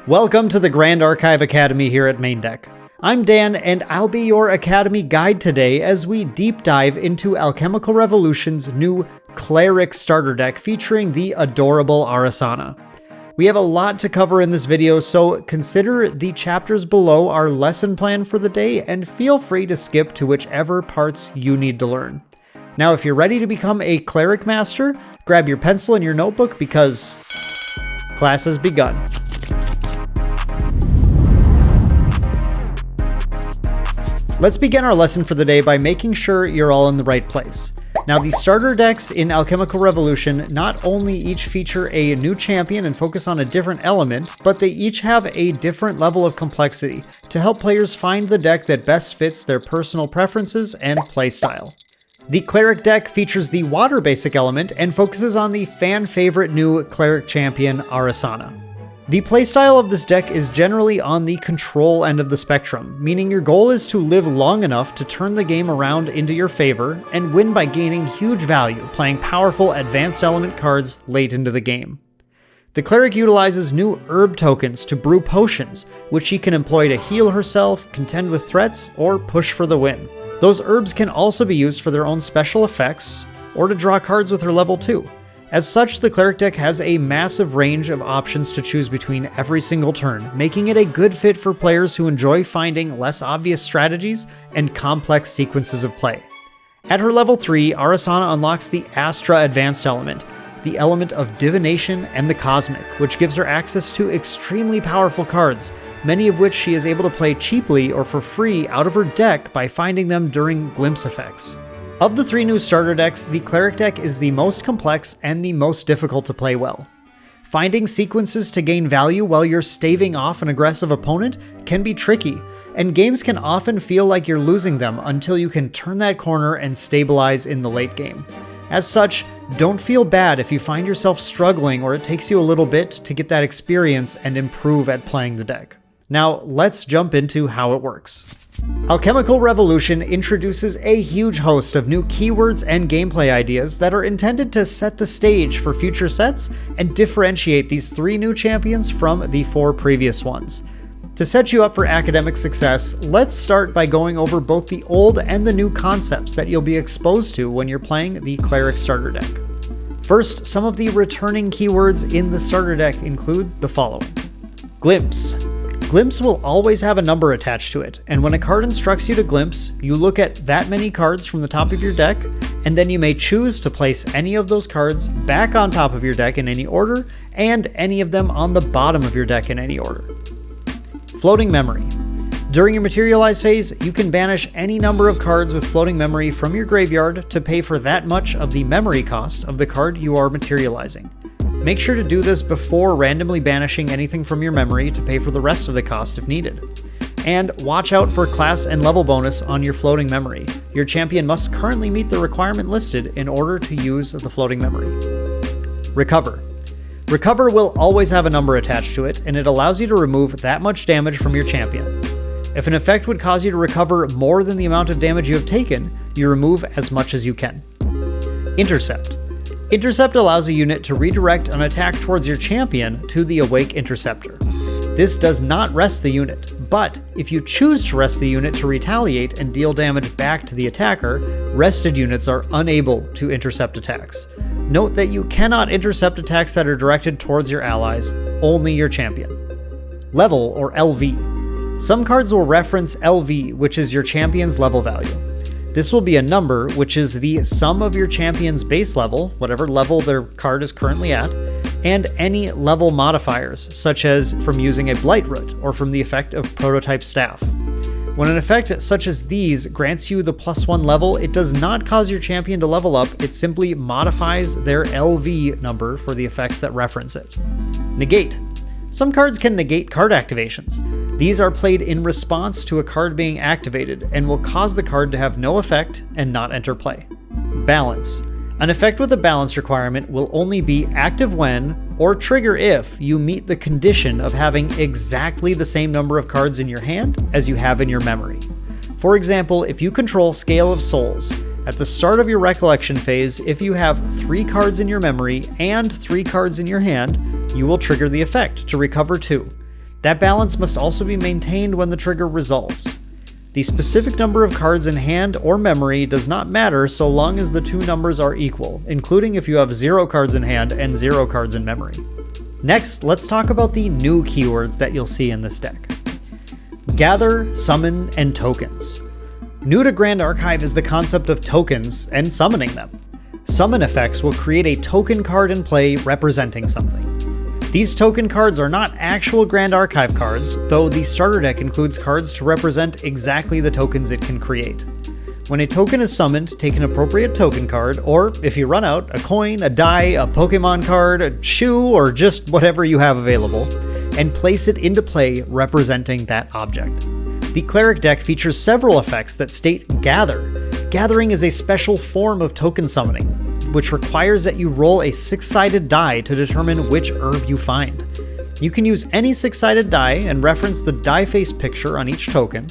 Welcome to the Grand Archive Academy here at Maindeck. I'm Dan, and I'll be your Academy guide today as we deep dive into Alchemical Revolution's new Cleric starter deck featuring the adorable Arisanna. We have a lot to cover in this video, so consider the chapters below our lesson plan for the day and feel free to skip to whichever parts you need to learn. Now, if you're ready to become a Cleric Master, grab your pencil and your notebook because class has begun. Let's begin our lesson for the day by making sure you're all in the right place. Now, the starter decks in Alchemical Revolution not only each feature a new champion and focus on a different element, but they each have a different level of complexity to help players find the deck that best fits their personal preferences and playstyle. The Cleric deck features the water basic element and focuses on the fan favorite new Cleric champion, Arisanna. The playstyle of this deck is generally on the control end of the spectrum, meaning your goal is to live long enough to turn the game around into your favor and win by gaining huge value, playing powerful advanced element cards late into the game. The Cleric utilizes new herb tokens to brew potions, which she can employ to heal herself, contend with threats, or push for the win. Those herbs can also be used for their own special effects, or to draw cards with her level 2. As such, the Cleric deck has a massive range of options to choose between every single turn, making it a good fit for players who enjoy finding less obvious strategies and complex sequences of play. At her level 3, Arisanna unlocks the Astra Advanced element, the element of divination and the cosmic, which gives her access to extremely powerful cards, many of which she is able to play cheaply or for free out of her deck by finding them during glimpse effects. Of the 3 new starter decks, the Cleric deck is the most complex and the most difficult to play well. Finding sequences to gain value while you're staving off an aggressive opponent can be tricky, and games can often feel like you're losing them until you can turn that corner and stabilize in the late game. As such, don't feel bad if you find yourself struggling or it takes you a little bit to get that experience and improve at playing the deck. Now, let's jump into how it works. Alchemical Revolution introduces a huge host of new keywords and gameplay ideas that are intended to set the stage for future sets and differentiate these 3 new champions from the 4 previous ones. To set you up for academic success, let's start by going over both the old and the new concepts that you'll be exposed to when you're playing the Cleric starter deck. First, some of the returning keywords in the starter deck include the following. Glimpse. Glimpse will always have a number attached to it, and when a card instructs you to glimpse, you look at that many cards from the top of your deck, and then you may choose to place any of those cards back on top of your deck in any order, and any of them on the bottom of your deck in any order. Floating Memory. During your Materialize phase, you can banish any number of cards with Floating Memory from your graveyard to pay for that much of the memory cost of the card you are materializing. Make sure to do this before randomly banishing anything from your memory to pay for the rest of the cost if needed. And watch out for class and level bonus on your floating memory. Your champion must currently meet the requirement listed in order to use the floating memory. Recover. Recover will always have a number attached to it, and it allows you to remove that much damage from your champion. If an effect would cause you to recover more than the amount of damage you have taken, you remove as much as you can. Intercept. Intercept allows a unit to redirect an attack towards your champion to the Awake Interceptor. This does not rest the unit, but if you choose to rest the unit to retaliate and deal damage back to the attacker, rested units are unable to intercept attacks. Note that you cannot intercept attacks that are directed towards your allies, only your champion. Level, or LV. Some cards will reference LV, which is your champion's level value. This will be a number, which is the sum of your champion's base level, whatever level their card is currently at, and any level modifiers, such as from using a Blight Root or from the effect of Prototype Staff. When an effect such as these grants you the +1 level, it does not cause your champion to level up, it simply modifies their LV number for the effects that reference it. Negate. Some cards can negate card activations. These are played in response to a card being activated and will cause the card to have no effect and not enter play. Balance. An effect with a balance requirement will only be active when, or trigger if, you meet the condition of having exactly the same number of cards in your hand as you have in your memory. For example, if you control Scale of Souls, at the start of your recollection phase, if you have 3 cards in your memory and 3 cards in your hand, you will trigger the effect to recover 2. That balance must also be maintained when the trigger resolves. The specific number of cards in hand or memory does not matter so long as the two numbers are equal, including if you have 0 cards in hand and 0 cards in memory. Next, let's talk about the new keywords that you'll see in this deck. Gather, summon, and tokens. New to Grand Archive is the concept of tokens and summoning them. Summon effects will create a token card in play representing something. These token cards are not actual Grand Archive cards, though the starter deck includes cards to represent exactly the tokens it can create. When a token is summoned, take an appropriate token card, or if you run out, a coin, a die, a Pokemon card, a shoe, or just whatever you have available, and place it into play representing that object. The Cleric deck features several effects that state Gather. Gathering is a special form of token summoning, which requires that you roll a 6-sided die to determine which herb you find. You can use any 6-sided die and reference the die face picture on each token,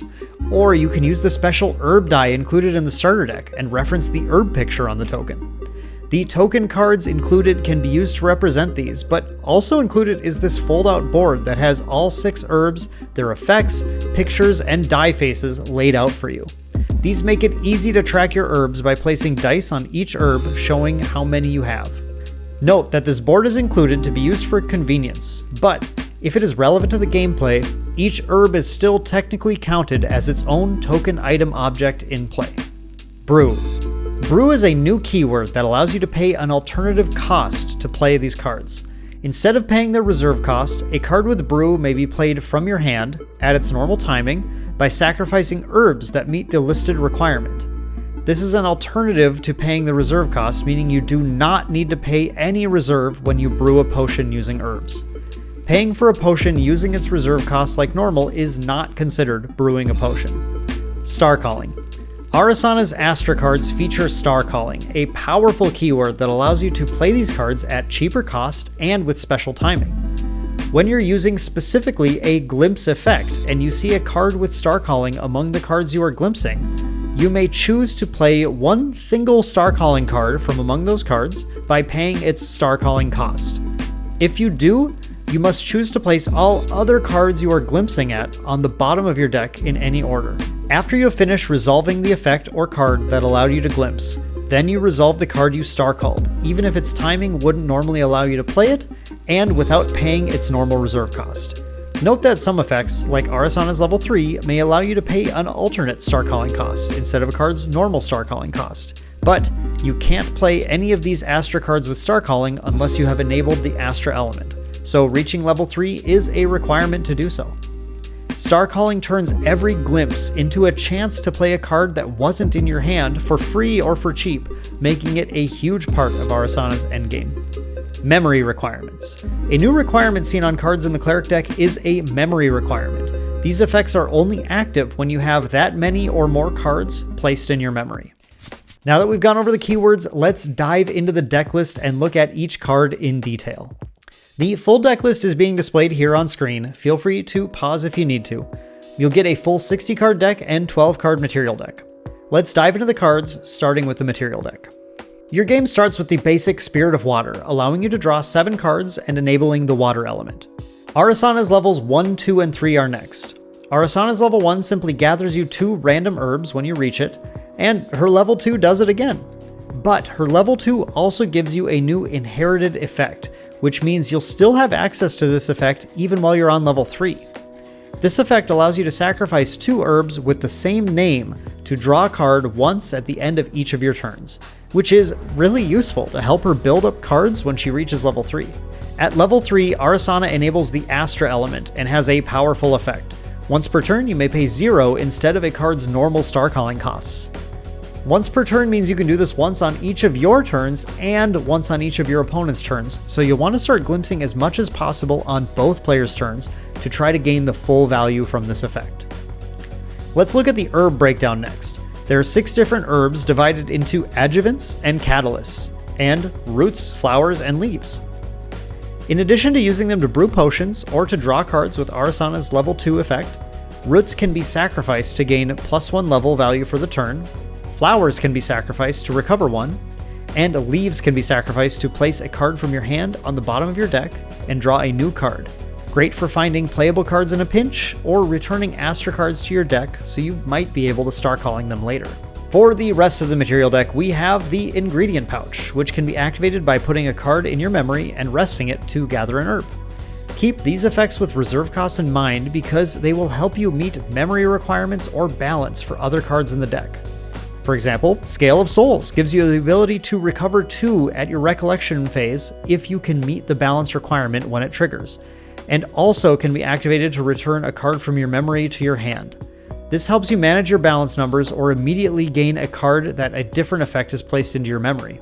or you can use the special herb die included in the starter deck and reference the herb picture on the token. The token cards included can be used to represent these, but also included is this fold-out board that has all 6 herbs, their effects, pictures, and die faces laid out for you. These make it easy to track your herbs by placing dice on each herb showing how many you have. Note that this board is included to be used for convenience, but if it is relevant to the gameplay, each herb is still technically counted as its own token item object in play. Brew. Brew is a new keyword that allows you to pay an alternative cost to play these cards. Instead of paying their reserve cost, a card with Brew may be played from your hand at its normal timing by sacrificing herbs that meet the listed requirement. This is an alternative to paying the reserve cost, meaning you do not need to pay any reserve when you brew a potion using herbs. Paying for a potion using its reserve cost like normal is not considered brewing a potion. Star Calling. Arisanna's Astra cards feature Star Calling, a powerful keyword that allows you to play these cards at cheaper cost and with special timing. When you're using specifically a glimpse effect and you see a card with Star Calling among the cards you are glimpsing, you may choose to play one single Star Calling card from among those cards by paying its Star Calling cost. If you do, you must choose to place all other cards you are glimpsing at on the bottom of your deck in any order. After you have finished resolving the effect or card that allowed you to glimpse, then you resolve the card you Star Called, even if its timing wouldn't normally allow you to play it, and without paying its normal reserve cost. Note that some effects, like Arisanna's level 3, may allow you to pay an alternate Star Calling cost instead of a card's normal Star Calling cost. But you can't play any of these Astra cards with Star Calling unless you have enabled the Astra element, so reaching level 3 is a requirement to do so. Star Calling turns every glimpse into a chance to play a card that wasn't in your hand for free or for cheap, making it a huge part of Arisanna's endgame. Memory requirements. A new requirement seen on cards in the Cleric deck is a memory requirement. These effects are only active when you have that many or more cards placed in your memory. Now that we've gone over the keywords, let's dive into the deck list and look at each card in detail. The full deck list is being displayed here on screen. Feel free to pause if you need to. You'll get a full 60 card deck and 12 card material deck. Let's dive into the cards, starting with the material deck. Your game starts with the basic Spirit of Water, allowing you to draw 7 cards and enabling the water element. Arisanna's levels 1, 2, and 3 are next. Arisanna's level 1 simply gathers you 2 random herbs when you reach it, and her level 2 does it again. But her level 2 also gives you a new inherited effect, which means you'll still have access to this effect even while you're on level 3. This effect allows you to sacrifice 2 herbs with the same name to draw a card once at the end of each of your turns, which is really useful to help her build up cards when she reaches level 3. At level 3, Arisanna enables the Astra element and has a powerful effect. Once per turn, you may pay 0 instead of a card's normal Star Calling costs. Once per turn means you can do this once on each of your turns and once on each of your opponent's turns, so you'll want to start glimpsing as much as possible on both players' turns to try to gain the full value from this effect. Let's look at the herb breakdown next. There are 6 different herbs divided into adjuvants and catalysts, and roots, flowers, and leaves. In addition to using them to brew potions or to draw cards with Arisanna's level 2 effect, roots can be sacrificed to gain +1 level value for the turn, flowers can be sacrificed to recover 1, and leaves can be sacrificed to place a card from your hand on the bottom of your deck and draw a new card. Great for finding playable cards in a pinch, or returning Astra cards to your deck so you might be able to start calling them later. For the rest of the material deck, we have the Ingredient Pouch, which can be activated by putting a card in your memory and resting it to gather an herb. Keep these effects with reserve costs in mind because they will help you meet memory requirements or balance for other cards in the deck. For example, Scale of Souls gives you the ability to recover 2 at your recollection phase if you can meet the balance requirement when it triggers, and also can be activated to return a card from your memory to your hand. This helps you manage your balance numbers or immediately gain a card that a different effect is placed into your memory.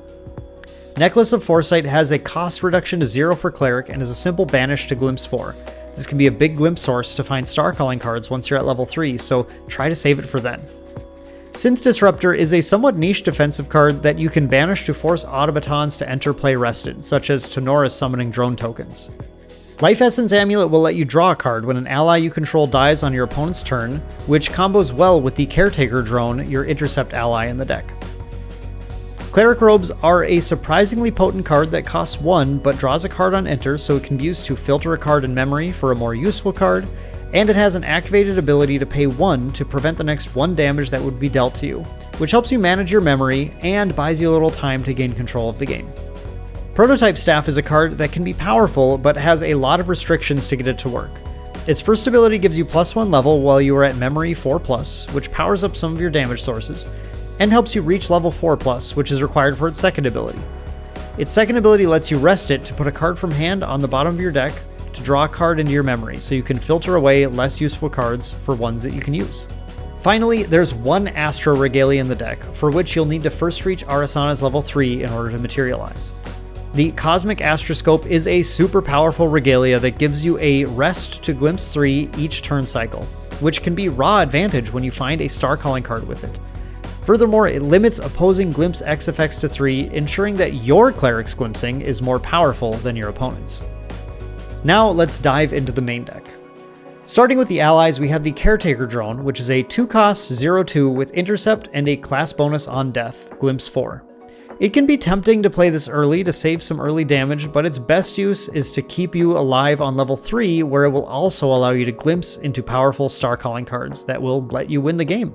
Necklace of Foresight has a cost reduction to 0 for Cleric and is a simple banish to Glimpse 4. This can be a big glimpse source to find star calling cards once you're at level 3, so try to save it for then. Synth Disruptor is a somewhat niche defensive card that you can banish to force automatons to enter play rested, such as Tonoris summoning drone tokens. Life Essence Amulet will let you draw a card when an ally you control dies on your opponent's turn, which combos well with the Caretaker drone, your intercept ally in the deck. Cleric Robes are a surprisingly potent card that costs 1 but draws a card on enter, so it can be used to filter a card in memory for a more useful card, and it has an activated ability to pay 1 to prevent the next 1 damage that would be dealt to you, which helps you manage your memory and buys you a little time to gain control of the game. Prototype Staff is a card that can be powerful but has a lot of restrictions to get it to work. Its first ability gives you +1 level while you are at Memory 4+, which powers up some of your damage sources, and helps you reach level 4+, which is required for its second ability. Its second ability lets you rest it to put a card from hand on the bottom of your deck to draw a card into your memory, so you can filter away less useful cards for ones that you can use. Finally, there's 1 Astro Regalia in the deck, for which you'll need to first reach Arisanna's level 3 in order to materialize. The Cosmic Astroscope is a super powerful regalia that gives you a rest to Glimpse 3 each turn cycle, which can be raw advantage when you find a star calling card with it. Furthermore, it limits opposing Glimpse X effects to 3, ensuring that your Cleric's glimpsing is more powerful than your opponent's. Now let's dive into the main deck. Starting with the allies, we have the Caretaker drone, which is a 2-cost 0/2 with intercept and a class bonus on death, Glimpse 4. It can be tempting to play this early to save some early damage, but its best use is to keep you alive on level 3, where it will also allow you to glimpse into powerful star calling cards that will let you win the game.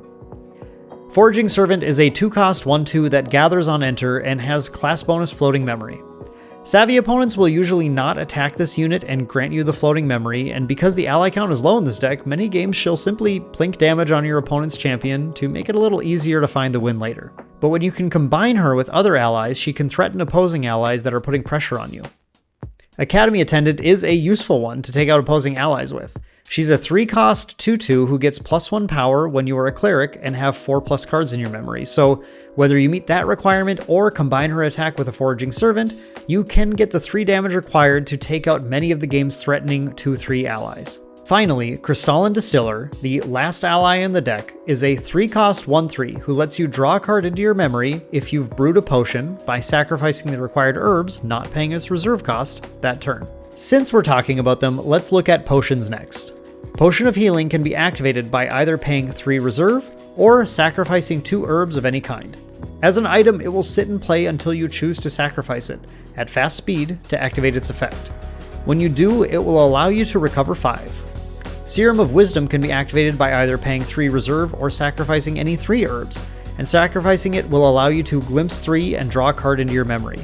Foraging Servant is a 2-cost 1/2 that gathers on enter and has class bonus floating memory. Savvy opponents will usually not attack this unit and grant you the floating memory, and because the ally count is low in this deck, many games she'll simply plink damage on your opponent's champion to make it a little easier to find the win later. But when you can combine her with other allies, she can threaten opposing allies that are putting pressure on you. Academy Attendant is a useful one to take out opposing allies with. She's a 3-cost 2/2 who gets +1 power when you are a cleric and have 4+ cards in your memory, so whether you meet that requirement or combine her attack with a Foraging Servant, you can get the 3 damage required to take out many of the game's threatening 2/3 allies. Finally, Crystalline Distiller, the last ally in the deck, is a 3-cost 1/3 who lets you draw a card into your memory if you've brewed a potion by sacrificing the required herbs, not paying its reserve cost, that turn. Since we're talking about them, let's look at potions next. Potion of Healing can be activated by either paying 3 reserve or sacrificing 2 herbs of any kind. As an item, it will sit in play until you choose to sacrifice it, at fast speed, to activate its effect. When you do, it will allow you to recover 5. Serum of Wisdom can be activated by either paying 3 reserve or sacrificing any 3 herbs, and sacrificing it will allow you to glimpse 3 and draw a card into your memory.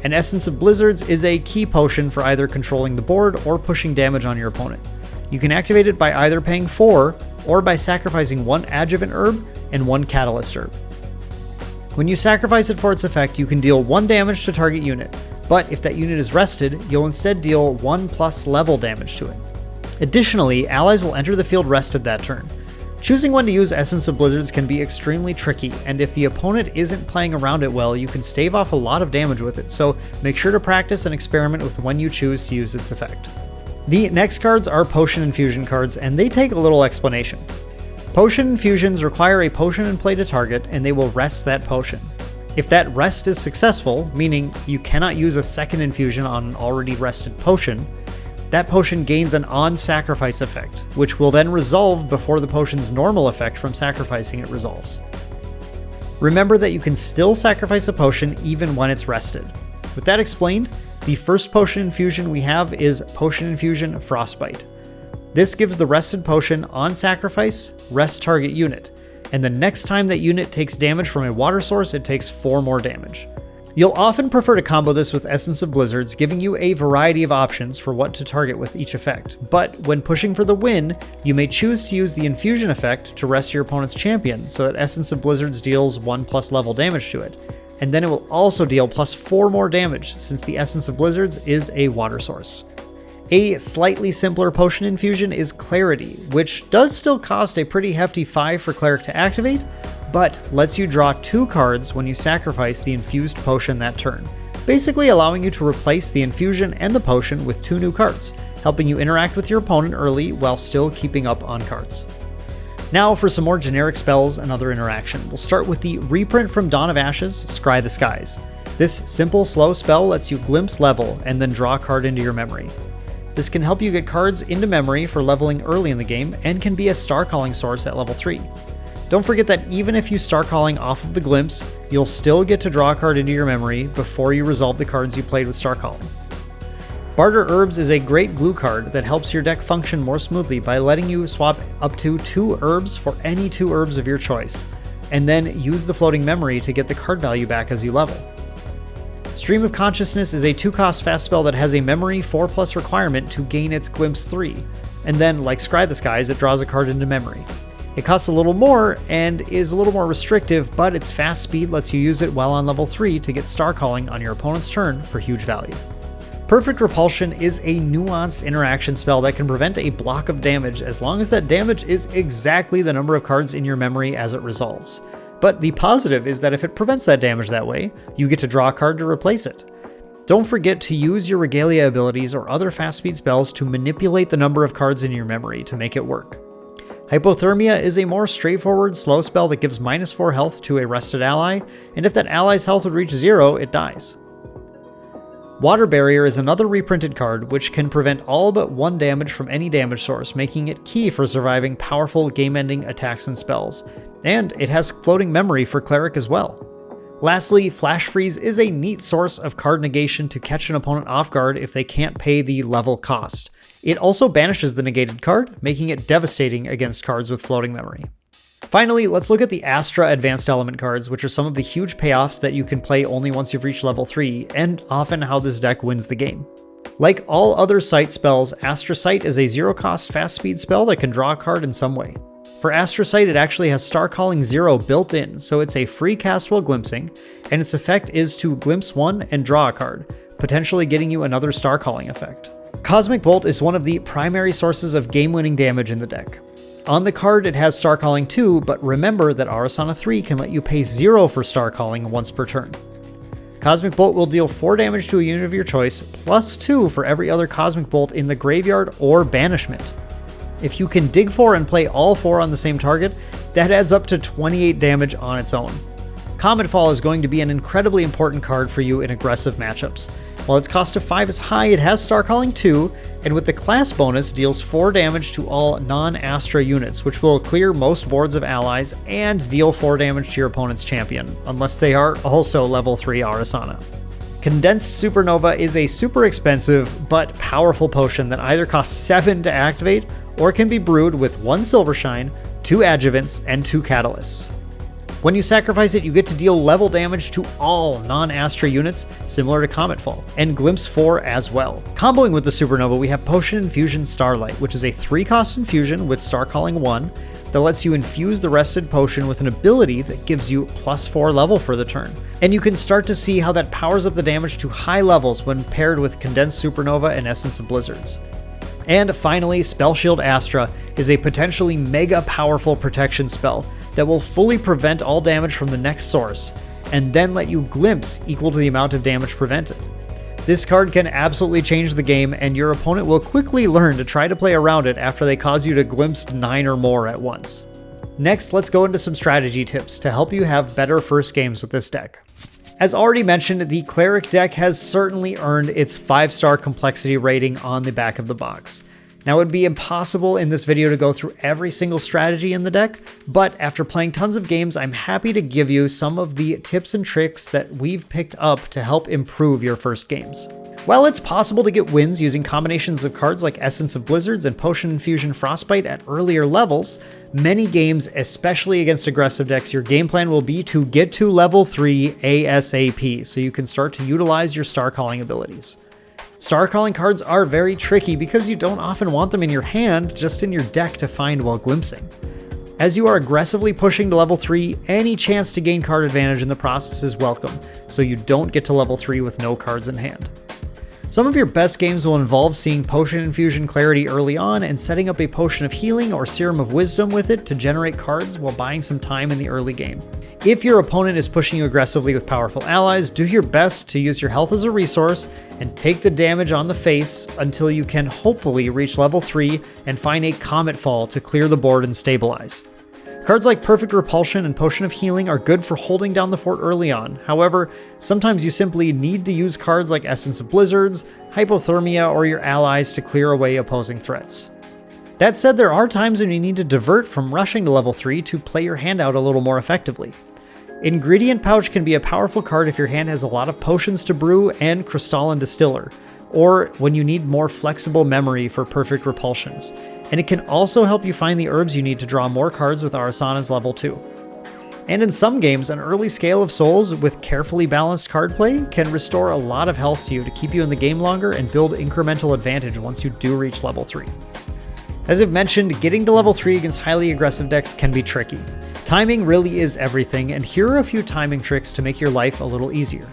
An Essence of Blizzards is a key potion for either controlling the board or pushing damage on your opponent. You can activate it by either paying 4 or by sacrificing 1 Adjuvant herb and 1 Catalyst herb. When you sacrifice it for its effect, you can deal 1 damage to target unit, but if that unit is rested, you'll instead deal 1+ level damage to it. Additionally, allies will enter the field rested that turn. Choosing when to use Essence of Blizzards can be extremely tricky, and if the opponent isn't playing around it well, you can stave off a lot of damage with it, so make sure to practice and experiment with when you choose to use its effect. The next cards are Potion Infusion cards, and they take a little explanation. Potion Infusions require a potion in play to target, and they will rest that potion. If that rest is successful, meaning you cannot use a second infusion on an already rested potion, that potion gains an on-sacrifice effect, which will then resolve before the potion's normal effect from sacrificing it resolves. Remember that you can still sacrifice a potion even when it's rested. With that explained, The first potion infusion we have is Potion Infusion Frostbite. This gives the rested potion on sacrifice, rest target unit, and the next time that unit takes damage from a water source, it takes 4 more damage. You'll often prefer to combo this with Essence of Blizzards, giving you a variety of options for what to target with each effect, but when pushing for the win, you may choose to use the Infusion effect to rest your opponent's champion so that Essence of Blizzards deals 1+ level damage to it, and then it will also deal +4 more damage since the Essence of Blizzards is a water source. A slightly simpler potion infusion is Clarity, which does still cost a pretty hefty 5 for Cleric to activate, but lets you draw 2 cards when you sacrifice the infused potion that turn, basically allowing you to replace the infusion and the potion with 2 new cards, helping you interact with your opponent early while still keeping up on cards. Now for some more generic spells and other interaction. We'll start with the reprint from Dawn of Ashes, Scry the Skies. This simple, slow spell lets you glimpse level and then draw a card into your memory. This can help you get cards into memory for leveling early in the game and can be a star calling source at level 3. Don't forget that even if you star calling off of the glimpse, you'll still get to draw a card into your memory before you resolve the cards you played with star calling. Barter Herbs is a great glue card that helps your deck function more smoothly by letting you swap up to 2 herbs for any 2 herbs of your choice, and then use the floating memory to get the card value back as you level. Stream of Consciousness is a 2-cost fast spell that has a memory 4+ requirement to gain its Glimpse 3, and then, like Scry the Skies, it draws a card into memory. It costs a little more and is a little more restrictive, but its fast speed lets you use it while on level 3 to get star calling on your opponent's turn for huge value. Perfect Repulsion is a nuanced interaction spell that can prevent a block of damage as long as that damage is exactly the number of cards in your memory as it resolves. But the positive is that if it prevents that damage that way, you get to draw a card to replace it. Don't forget to use your Regalia abilities or other fast speed spells to manipulate the number of cards in your memory to make it work. Hypothermia is a more straightforward slow spell that gives -4 health to a rested ally, and if that ally's health would reach 0, it dies. Water Barrier is another reprinted card which can prevent all but 1 damage from any damage source, making it key for surviving powerful game-ending attacks and spells, and it has floating memory for Cleric as well. Lastly, Flash Freeze is a neat source of card negation to catch an opponent off guard if they can't pay the level cost. It also banishes the negated card, making it devastating against cards with floating memory. Finally, let's look at the Astra Advanced Element cards, which are some of the huge payoffs that you can play only once you've reached level 3, and often how this deck wins the game. Like all other Sight spells, Astra Sight is a 0-cost fast speed spell that can draw a card in some way. For Astra Sight, it actually has Star Calling 0 built in, so it's a free cast while glimpsing, and its effect is to glimpse 1 and draw a card, potentially getting you another Star Calling effect. Cosmic Bolt is one of the primary sources of game-winning damage in the deck. On the card, it has Star Calling 2, but remember that Arisanna 3 can let you pay 0 for Star Calling once per turn. Cosmic Bolt will deal 4 damage to a unit of your choice, plus 2 for every other Cosmic Bolt in the graveyard or banishment. If you can dig 4 and play all 4 on the same target, that adds up to 28 damage on its own. Cometfall is going to be an incredibly important card for you in aggressive matchups. While its cost of 5 is high, it has Star Calling 2, and with the class bonus deals 4 damage to all non-Astra units, which will clear most boards of allies and deal 4 damage to your opponent's champion, unless they are also level 3 Arisanna. Condensed Supernova is a super expensive but powerful potion that either costs 7 to activate or can be brewed with 1 Silvershine, 2 Adjuvants, and 2 Catalysts. When you sacrifice it, you get to deal level damage to all non-Astra units, similar to Cometfall, and Glimpse 4 as well. Comboing with the Supernova, we have Potion Infusion Starlight, which is a 3-cost infusion with Star Calling 1 that lets you infuse the rested potion with an ability that gives you +4 level for the turn. And you can start to see how that powers up the damage to high levels when paired with Condensed Supernova and Essence of Blizzards. And finally, Spellshield Astra is a potentially mega powerful protection spell that will fully prevent all damage from the next source, and then let you glimpse equal to the amount of damage prevented. This card can absolutely change the game, and your opponent will quickly learn to try to play around it after they cause you to glimpse 9 or more at once. Next, let's go into some strategy tips to help you have better first games with this deck. As already mentioned, the Cleric deck has certainly earned its 5-star complexity rating on the back of the box. Now, it would be impossible in this video to go through every single strategy in the deck, but after playing tons of games, I'm happy to give you some of the tips and tricks that we've picked up to help improve your first games. While it's possible to get wins using combinations of cards like Essence of Blizzards and Potion Infusion Frostbite at earlier levels, many games, especially against aggressive decks, your game plan will be to get to level 3 ASAP so you can start to utilize your Star Calling abilities. Star Calling cards are very tricky because you don't often want them in your hand, just in your deck to find while glimpsing. As you are aggressively pushing to level 3, any chance to gain card advantage in the process is welcome, so you don't get to level 3 with no cards in hand. Some of your best games will involve seeing Potion Infusion Clarity early on and setting up a Potion of Healing or Serum of Wisdom with it to generate cards while buying some time in the early game. If your opponent is pushing you aggressively with powerful allies, do your best to use your health as a resource and take the damage on the face until you can hopefully reach level 3 and find a Comet Fall to clear the board and stabilize. Cards like Perfect Repulsion and Potion of Healing are good for holding down the fort early on. However, sometimes you simply need to use cards like Essence of Blizzards, Hypothermia, or your allies to clear away opposing threats. That said, there are times when you need to divert from rushing to level 3 to play your hand out a little more effectively. Ingredient Pouch can be a powerful card if your hand has a lot of potions to brew and Crystalline Distiller, or when you need more flexible memory for Perfect Repulsions. And it can also help you find the herbs you need to draw more cards with Arisanna's level 2. And in some games, an early Scale of Souls with carefully balanced card play can restore a lot of health to you to keep you in the game longer and build incremental advantage once you do reach level 3. As I've mentioned, getting to level 3 against highly aggressive decks can be tricky. Timing really is everything, and here are a few timing tricks to make your life a little easier.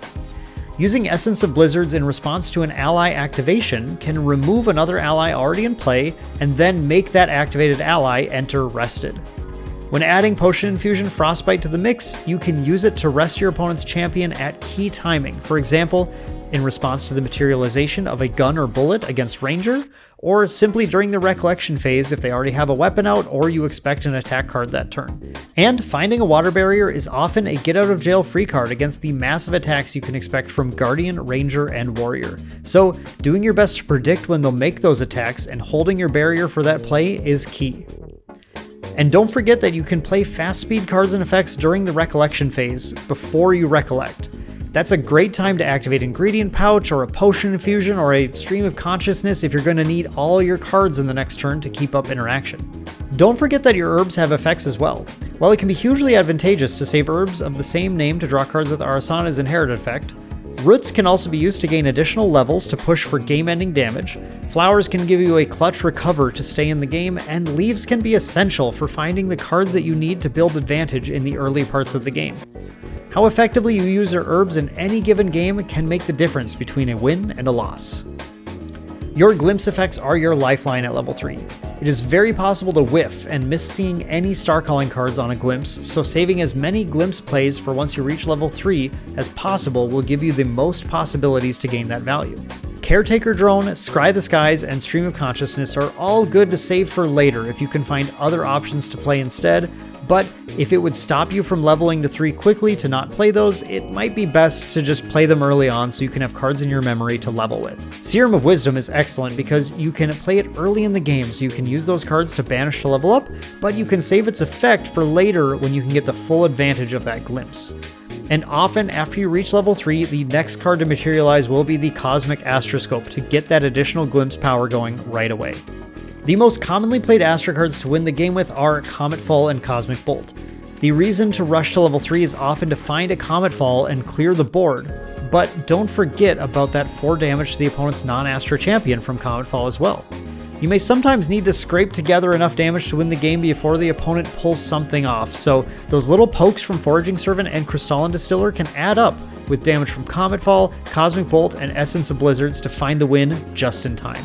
Using Essence of Blizzards in response to an ally activation can remove another ally already in play and then make that activated ally enter rested. When adding Potion Infusion Frostbite to the mix, you can use it to rest your opponent's champion at key timing, for example, in response to the materialization of a gun or bullet against Ranger, or simply during the Recollection phase if they already have a weapon out or you expect an attack card that turn. And finding a Water Barrier is often a get-out-of-jail-free card against the massive attacks you can expect from Guardian, Ranger, and Warrior. So, doing your best to predict when they'll make those attacks and holding your barrier for that play is key. And don't forget that you can play fast speed cards and effects during the Recollection phase before you recollect. That's a great time to activate Ingredient Pouch or a Potion Infusion or a Stream of Consciousness if you're going to need all your cards in the next turn to keep up interaction. Don't forget that your herbs have effects as well. While it can be hugely advantageous to save herbs of the same name to draw cards with Arisanna's inherited effect, roots can also be used to gain additional levels to push for game-ending damage, flowers can give you a clutch recover to stay in the game, and leaves can be essential for finding the cards that you need to build advantage in the early parts of the game. How effectively you use your herbs in any given game can make the difference between a win and a loss. Your glimpse effects are your lifeline at level 3. It is very possible to whiff and miss seeing any Star Calling cards on a glimpse, so saving as many glimpse plays for once you reach level 3 as possible will give you the most possibilities to gain that value. Caretaker Drone, Scry the Skies, and Stream of Consciousness are all good to save for later if you can find other options to play instead, but if it would stop you from leveling to 3 quickly to not play those, it might be best to just play them early on so you can have cards in your memory to level with. Serum of Wisdom is excellent because you can play it early in the game so you can use those cards to banish to level up, but you can save its effect for later when you can get the full advantage of that glimpse. And often after you reach level 3, the next card to materialize will be the Cosmic Astroscope to get that additional glimpse power going right away. The most commonly played Astra cards to win the game with are Comet Fall and Cosmic Bolt. The reason to rush to level 3 is often to find a Comet Fall and clear the board, but don't forget about that 4 damage to the opponent's non-Astra champion from Comet Fall as well. You may sometimes need to scrape together enough damage to win the game before the opponent pulls something off, so those little pokes from Foraging Servant and Crystalline Distiller can add up with damage from Comet Fall, Cosmic Bolt, and Essence of Blizzards to find the win just in time.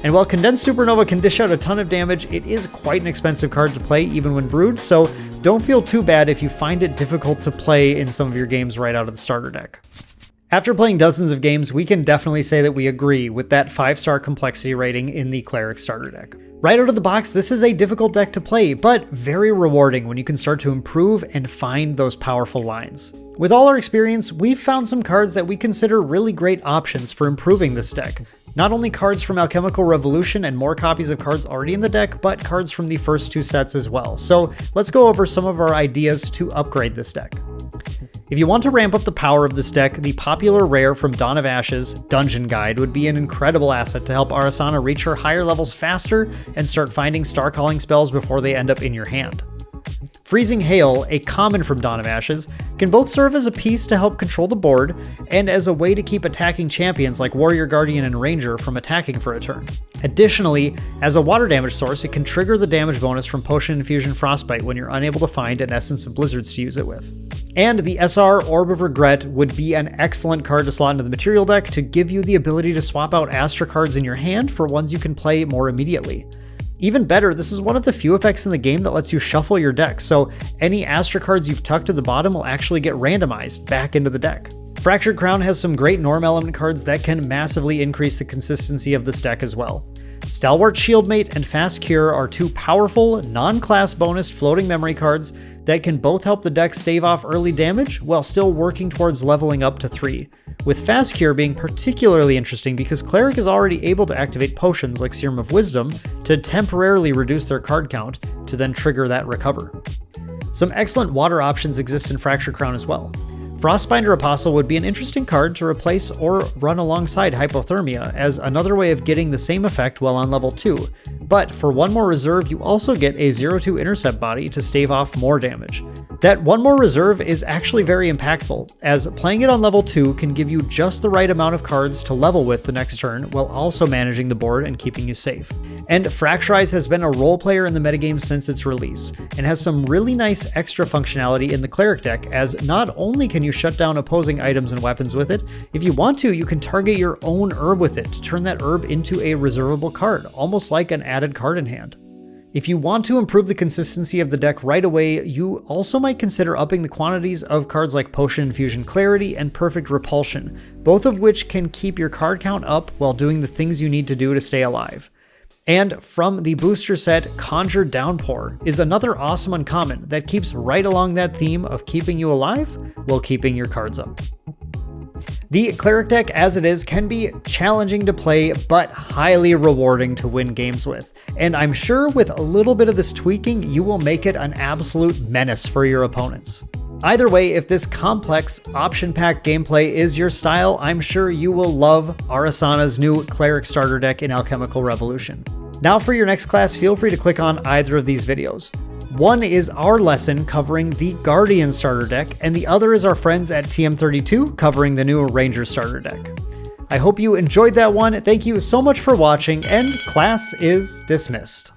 And while Condensed Supernova can dish out a ton of damage, it is quite an expensive card to play even when brewed, so don't feel too bad if you find it difficult to play in some of your games right out of the starter deck. After playing dozens of games, we can definitely say that we agree with that 5-star complexity rating in the Cleric starter deck. Right out of the box, this is a difficult deck to play, but very rewarding when you can start to improve and find those powerful lines. With all our experience, we've found some cards that we consider really great options for improving this deck, Not only cards from Alchemical Revolution and more copies of cards already in the deck, but cards from the first 2 sets as well. So let's go over some of our ideas to upgrade this deck. If you want to ramp up the power of this deck, the popular rare from Dawn of Ashes, Dungeon Guide, would be an incredible asset to help Arisanna reach her higher levels faster and start finding Star Calling spells before they end up in your hand. Freezing Hail, a common from Dawn of Ashes, can both serve as a piece to help control the board and as a way to keep attacking champions like Warrior Guardian and Ranger from attacking for a turn. Additionally, as a water damage source, it can trigger the damage bonus from Potion Infusion Frostbite when you're unable to find an Essence of Blizzards to use it with. And the SR Orb of Regret would be an excellent card to slot into the material deck to give you the ability to swap out Astra cards in your hand for ones you can play more immediately. Even better, this is one of the few effects in the game that lets you shuffle your deck, so any Astra cards you've tucked to the bottom will actually get randomized back into the deck. Fractured Crown has some great Norm element cards that can massively increase the consistency of this deck as well. Stalwart Shieldmate and Fast Cure are 2 powerful, non-class bonus floating memory cards that can both help the deck stave off early damage while still working towards leveling up to 3, with Fast Cure being particularly interesting because Cleric is already able to activate potions like Serum of Wisdom to temporarily reduce their card count to then trigger that recover. Some excellent water options exist in Fractured Crown as well. Frostbinder Apostle would be an interesting card to replace or run alongside Hypothermia as another way of getting the same effect while on level 2, but for 1 more reserve you also get a 0/2 intercept body to stave off more damage. That 1 more reserve is actually very impactful, as playing it on level 2 can give you just the right amount of cards to level with the next turn while also managing the board and keeping you safe. And Fracturize has been a role player in the metagame since its release, and has some really nice extra functionality in the Cleric deck, as not only can you shut down opposing items and weapons with it, if you want to, you can target your own herb with it to turn that herb into a reservable card, almost like an added card in hand. If you want to improve the consistency of the deck right away, you also might consider upping the quantities of cards like Potion Infusion Clarity and Perfect Repulsion, both of which can keep your card count up while doing the things you need to do to stay alive. And from the booster set, Conjure Downpour is another awesome uncommon that keeps right along that theme of keeping you alive while keeping your cards up. The Cleric deck as it is can be challenging to play, but highly rewarding to win games with. And I'm sure with a little bit of this tweaking, you will make it an absolute menace for your opponents. Either way, if this complex, option-packed gameplay is your style, I'm sure you will love Arisanna's new Cleric starter deck in Alchemical Revolution. Now for your next class, feel free to click on either of these videos. One is our lesson covering the Guardian starter deck, and the other is our friends at TM32 covering the new Ranger starter deck. I hope you enjoyed that one. Thank you so much for watching, and class is dismissed.